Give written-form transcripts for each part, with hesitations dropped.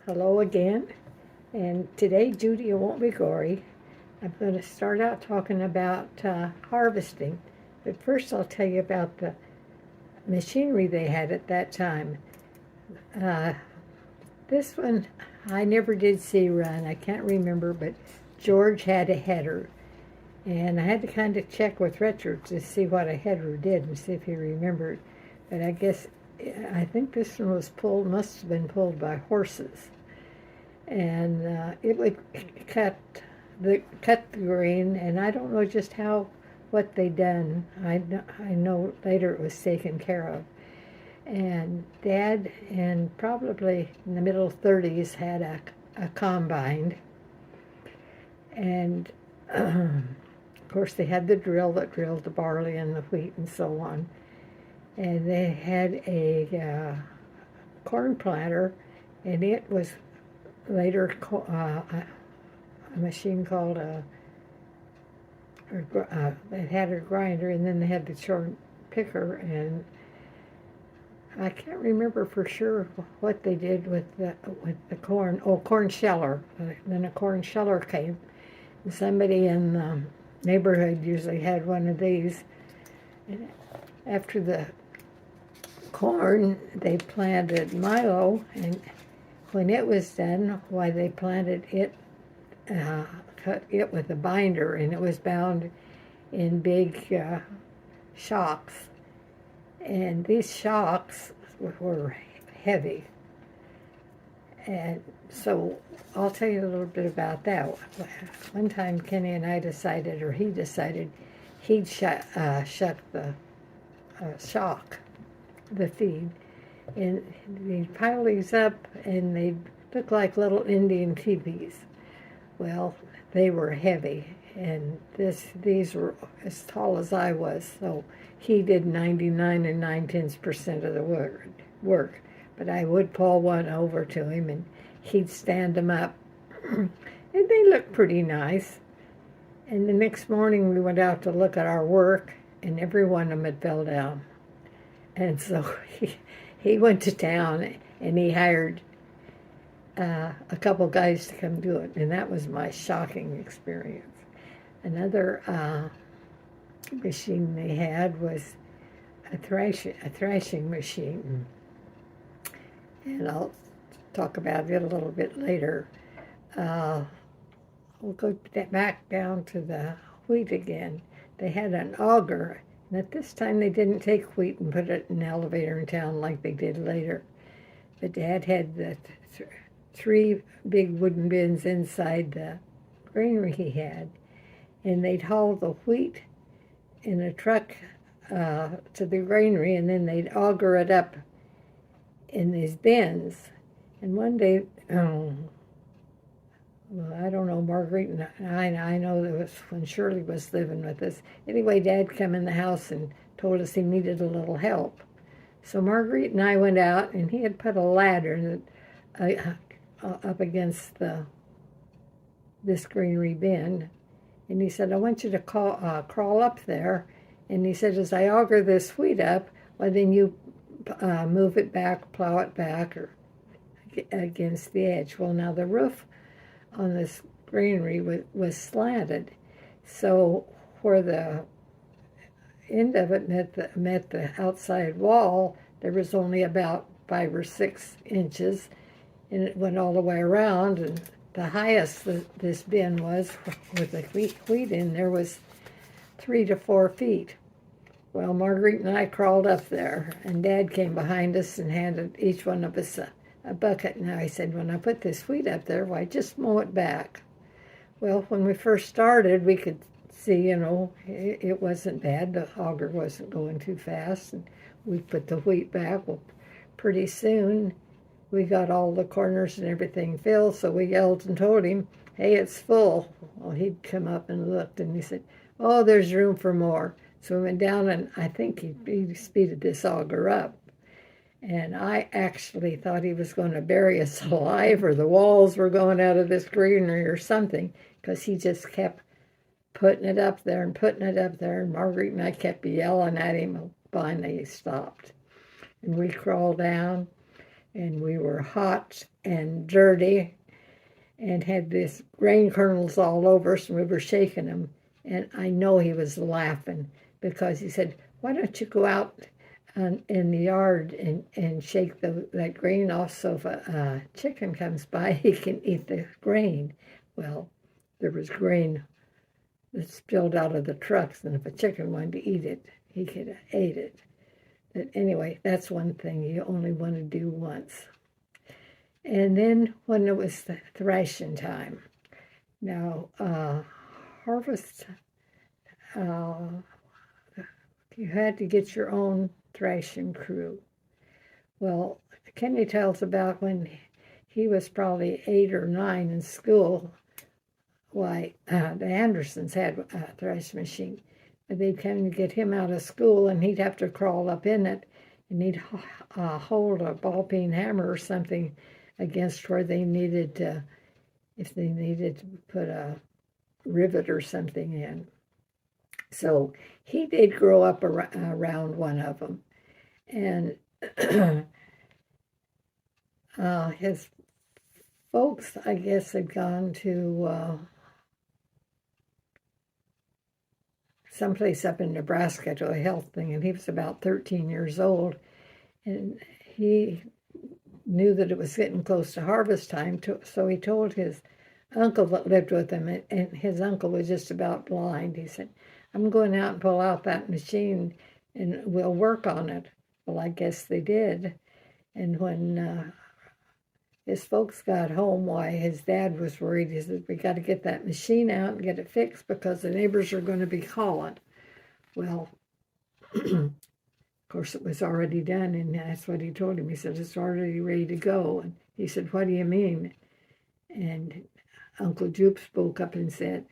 Hello again, and today Judy won't be gory. I'm going to start out talking about harvesting, but first I'll tell you about the machinery they had at that time. Uh, this one I never did see run. I can't remember, but George had a header, and I had to kind of check with Richard to see what a header did and see if he remembered. But I think this one must have been pulled by horses, and it would cut cut the grain, and I don't know just what they done. I know later it was taken care of. And Dad, and probably in the middle 30s, had a combine, and of course they had the drill that drilled the barley and the wheat and so on, and they had a corn planter, and it was later a machine called it had a grinder, and then they had the corn picker, and I can't remember for sure what they did with the corn. Oh, corn sheller. Then a corn sheller came, and somebody in the neighborhood usually had one of these. And after the corn, they planted milo, and when it was done, why they planted it, cut it with a binder, and it was bound in big shocks. And these shocks were heavy. And so I'll tell you a little bit about that. One time Kenny and I decided, or he decided, he'd shuck the shock, the feed, and they'd pile these up, and they'd look like little Indian teepees. Well, they were heavy, and these were as tall as I was, so he did 99 and 9/10% of the work. But I would pull one over to him, and he'd stand them up, and they looked pretty nice. And the next morning we went out to look at our work, and every one of them had fell down. And so he went to town, and he hired a couple guys to come do it, and that was my shocking experience. Another machine they had was a thrashing machine, and I'll talk about it a little bit later. We'll go back down to the wheat again. They had an auger, and at this time they didn't take wheat and put it in an elevator in town like they did later. But Dad had the three big wooden bins inside the granary he had, and they'd haul the wheat in a truck to the granary, and then they'd auger it up in these bins. And one day, well, I don't know, Marguerite and I know that was when Shirley was living with us. Anyway, Dad came in the house and told us he needed a little help. So Marguerite and I went out, and he had put a ladder up against this granary bin, and he said, I want you to crawl up there, and he said, as I auger this wheat up, well, then you move it back, plow it back, or against the edge. Well, now the roof on this granary was slanted, so where the end of it met the outside wall, there was only about 5 or 6 inches, and it went all the way around, and the highest this bin was with the wheat in there was 3 to 4 feet. Well, Marguerite and I crawled up there, and Dad came behind us and handed each one of us a bucket. Now he said, when I put this wheat up there, why, just mow it back. Well, when we first started, we could see, it wasn't bad. The auger wasn't going too fast, and we put the wheat back. Well, pretty soon we got all the corners and everything filled, so we yelled and told him, hey, it's full. Well, he'd come up and looked, and he said, oh, there's room for more. So we went down, and I think he speeded this auger up. And I actually thought he was going to bury us alive, or the walls were going out of this granary or something, because he just kept putting it up there and putting it up there, and Marguerite and I kept yelling at him. Finally he stopped, and we crawled down. and we were hot and dirty and had this grain kernels all over us, and we were shaking them. And I know he was laughing because he said, "Why don't you go out in the yard and shake that grain off so if a chicken comes by, he can eat the grain?" Well, there was grain that spilled out of the trucks, and if a chicken wanted to eat it, he could have ate it. But anyway, that's one thing you only want to do once. And then when it was the thrashing time, now harvest, uh, you had to get your own thrashing crew. Well, Kenny tells about when he was probably 8 or 9 in school, why the Andersons had a thrash machine. They'd come to get him out of school, and he'd have to crawl up in it, and he'd hold a ball peen hammer or something against where they needed to, if they needed to put a rivet or something in. So he did grow up around one of them, and his folks, I guess, had gone to someplace up in Nebraska to a health thing, and he was about 13 years old, and he knew that it was getting close to harvest time, so he told his uncle that lived with him, and his uncle was just about blind. He said, "I'm going out and pull out that machine, and we'll work on it." Well, I guess they did, and when his folks got home, why, his dad was worried. He said, "We got to get that machine out and get it fixed because the neighbors are going to be calling." Well, of course, it was already done, and that's what he told him. He said, "It's already ready to go." And he said, "What do you mean?" And Uncle Jupe spoke up and said,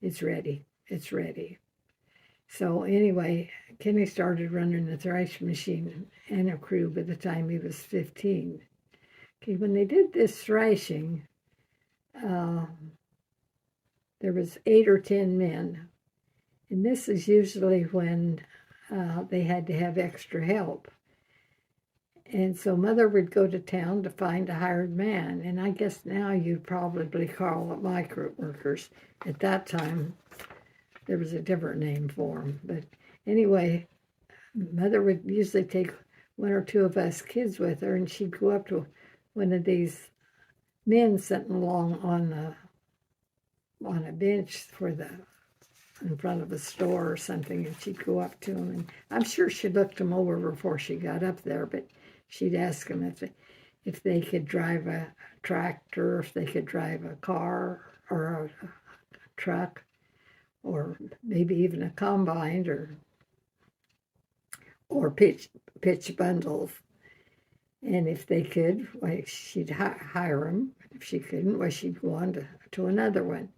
"It's ready. It's ready." So anyway, Kenny started running the thrash machine and a crew by the time he was 15. Okay, when they did this thrashing, there was 8 or 10 men, and this is usually when they had to have extra help. And so Mother would go to town to find a hired man, and I guess now you'd probably call it migrant workers. At that time, there was a different name for them. But anyway, Mother would usually take 1 or 2 of us kids with her, and she'd go up to one of these men sitting along on a bench in front of a store or something, and she'd go up to him, and I'm sure she looked him over before she got up there, but she'd ask him if they could drive a tractor, if they could drive a car or a truck, or maybe even a combine, or pitch bundles. And if they could, why, she'd hire them. If she couldn't, why, she'd go on to another one.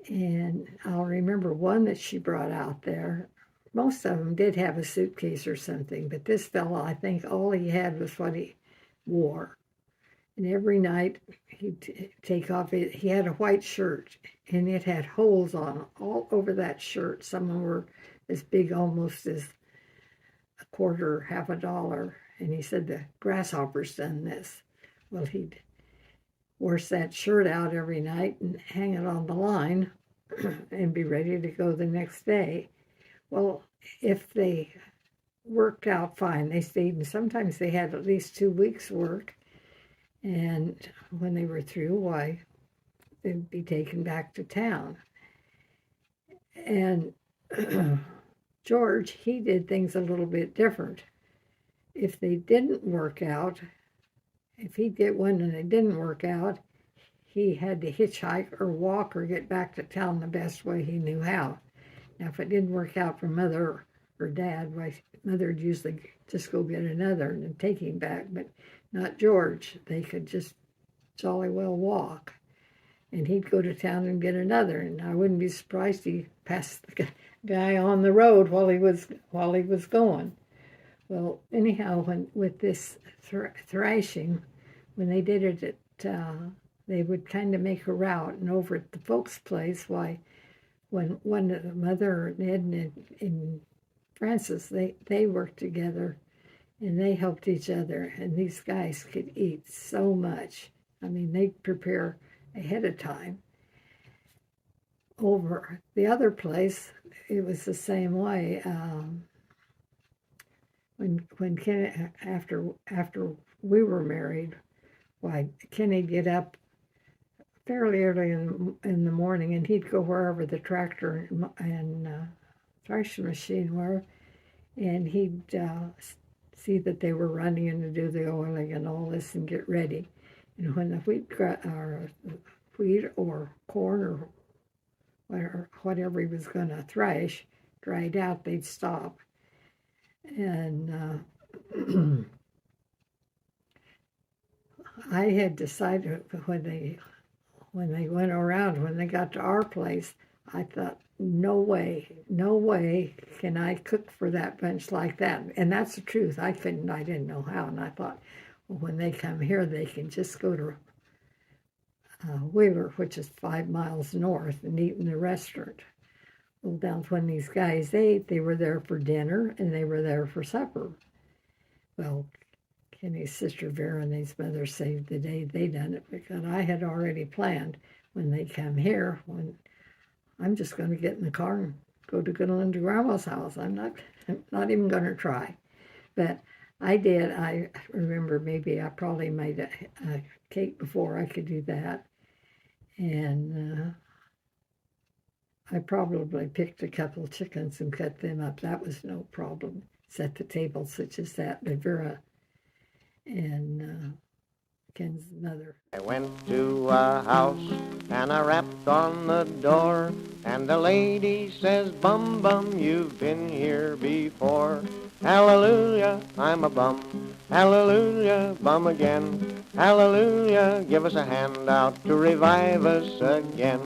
And I'll remember one that she brought out there. Most of them did have a suitcase or something, but this fellow, I think all he had was what he wore. And every night he'd take off, he had a white shirt, and it had holes on all over that shirt. Some of them were as big almost as a quarter, half a dollar. And he said the grasshopper's done this. Well, he'd wash that shirt out every night and hang it on the line and be ready to go the next day. Well, if they worked out fine, they stayed, and sometimes they had at least 2 weeks' work. And when they were through, why, they'd be taken back to town. And George, he did things a little bit different. If they didn't work out, if he'd get one and it didn't work out, he had to hitchhike or walk or get back to town the best way he knew how. Now, if it didn't work out for Mother or Dad, why, Mother would usually just go get another and take him back, but not George. They could just jolly well walk. And he'd go to town and get another, and I wouldn't be surprised he passed the guy on the road while he was going. Well, anyhow, with this thrashing, when they did it they would kind of make a route, and over at the folks' place, why, when one of the Mother, Ed, and Francis, they worked together, and they helped each other. And these guys could eat so much. I mean, they'd prepare ahead of time. Over the other place, it was the same way. When Ken after we were married, why Kenny'd get up fairly early in the morning, and he'd go wherever the tractor and threshing machine were, and he'd see that they were running and to do the oiling and all this and get ready. And when the wheat or corn or whatever he was going to thresh dried out, they'd stop. And I had decided when they went around, when they got to our place, I thought, no way can I cook for that bunch like that. And that's the truth. I didn't know how. And I thought, well, when they come here, they can just go to Wheeler, which is 5 miles north, and eat in the restaurant. Well, down when these guys ate, they were there for dinner and they were there for supper. Well, Kenny's sister Vera and his mother saved the day they done it, because I had already planned when they come here, when I'm just going to get in the car and go to Linda Grandma's house. I'm not even going to try. But I did. I remember maybe I probably made a cake before I could do that. And I probably picked a couple of chickens and cut them up. That was no problem. Set the table such as that. But Vera and Ken's mother. I went to a house and I rapped on the door, and the lady says, "Bum, bum, you've been here before." Hallelujah, I'm a bum. Hallelujah, bum again. Hallelujah, give us a hand out to revive us again.